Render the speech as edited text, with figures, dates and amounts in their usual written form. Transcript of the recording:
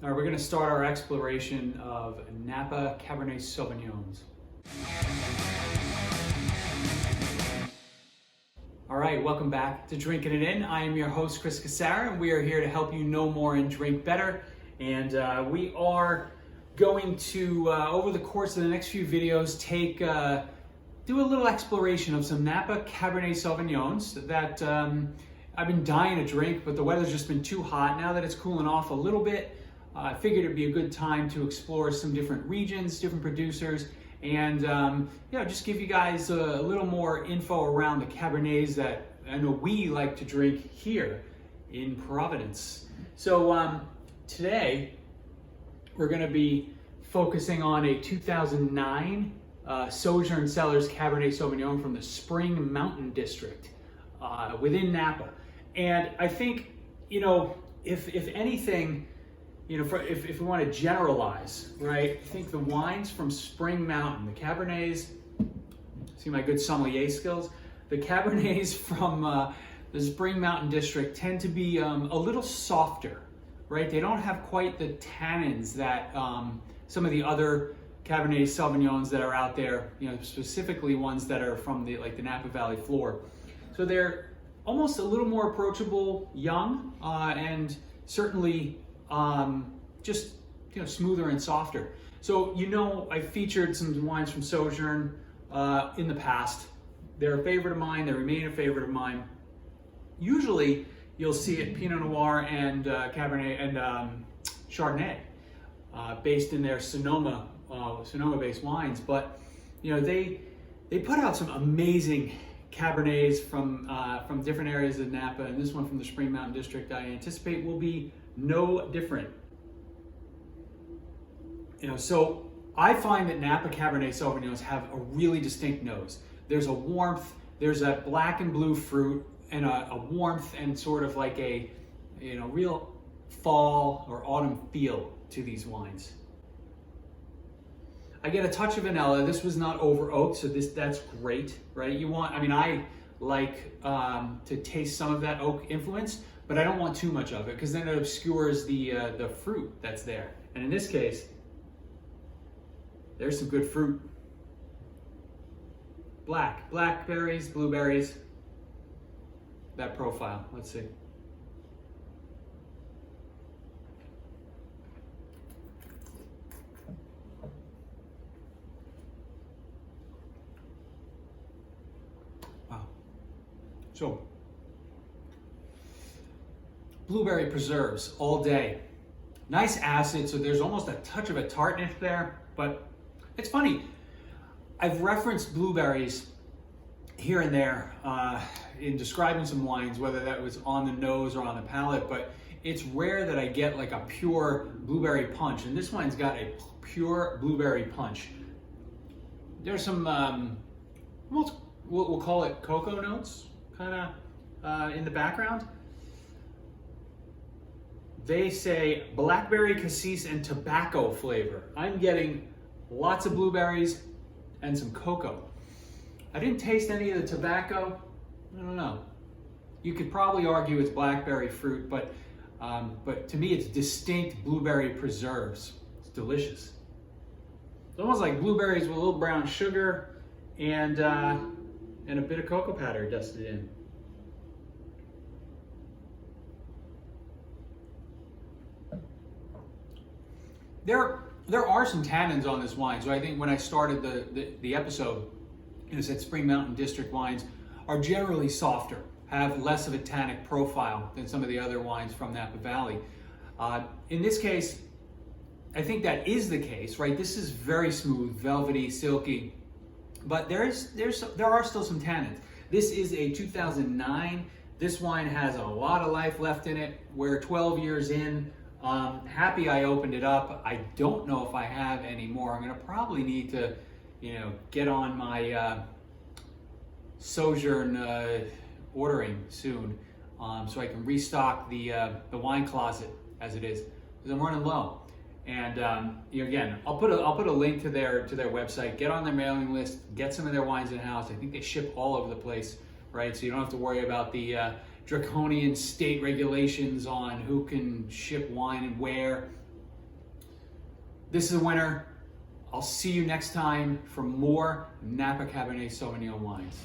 All right, we're going to start our exploration of Napa Cabernet Sauvignons. All right, welcome back to Drinking It In. I am your host, Chris Cassara, and we are here to help you know more and drink better. And we are going to, over the course of the next few videos, do a little exploration of some Napa Cabernet Sauvignons that I've been dying to drink, but the weather's just been too hot. Now that it's cooling off a little bit, I figured it'd be a good time to explore some different regions, different producers, and just give you guys a little more info around the Cabernets that I know we like to drink here in Providence. So today we're going to be focusing on a 2009 Sojourn Cellars Cabernet Sauvignon from the Spring Mountain District within Napa. And I think, if anything, if we want to generalize, right? I think the wines from Spring Mountain, the Cabernets, see my good sommelier skills, the Cabernets from the Spring Mountain District tend to be a little softer, right? They don't have quite the tannins that some of the other Cabernet Sauvignons that are out there, specifically ones that are from the Napa Valley floor. So they're almost a little more approachable, young, and certainly just smoother and softer. So I featured some wines from Sojourn in the past. They're a favorite of mine. They remain a favorite of mine. Usually you'll see it Pinot Noir and Cabernet and Chardonnay based in their Sonoma-based wines. But they put out some amazing Cabernets from different areas of Napa, and this one from the Spring Mountain District I anticipate will be no different. So I find that Napa Cabernet Sauvignons have a really distinct nose. There's a warmth, there's a black and blue fruit, and a warmth and sort of like a real fall or autumn feel to these wines. I get a touch of vanilla. This was not over oaked, so that's great, right? I like to taste some of that oak influence, but I don't want too much of it because then it obscures the fruit that's there. And in this case, there's some good fruit. Blackberries, blueberries, that profile. Let's see. Wow. So, blueberry preserves all day. Nice acid, so there's almost a touch of a tartness there, but it's funny. I've referenced blueberries here and there in describing some wines, whether that was on the nose or on the palate, but it's rare that I get like a pure blueberry punch, and this wine's got a pure blueberry punch. There's some, we'll call it cocoa notes, kind of in the background. They say blackberry, cassis, and tobacco flavor. I'm getting lots of blueberries and some cocoa. I didn't taste any of the tobacco. I don't know. You could probably argue it's blackberry fruit, but to me it's distinct blueberry preserves. It's delicious. It's almost like blueberries with a little brown sugar and a bit of cocoa powder dusted in. There are some tannins on this wine, so I think when I started the episode, I said Spring Mountain District wines are generally softer, have less of a tannic profile than some of the other wines from Napa Valley. In this case, I think that is the case, right? This is very smooth, velvety, silky, but there are still some tannins. This is a 2009. This wine has a lot of life left in it. We're 12 years in. Happy I opened it up. I don't know if I have any more. I'm going to probably need to, get on my Sojourn ordering soon, so I can restock the wine closet as it is, because I'm running low. And again, I'll put a link to their website. Get on their mailing list. Get some of their wines in house. I think they ship all over the place, right? So you don't have to worry about the draconian state regulations on who can ship wine and where. This is a winner. I'll see you next time for more Napa Cabernet Sauvignon wines.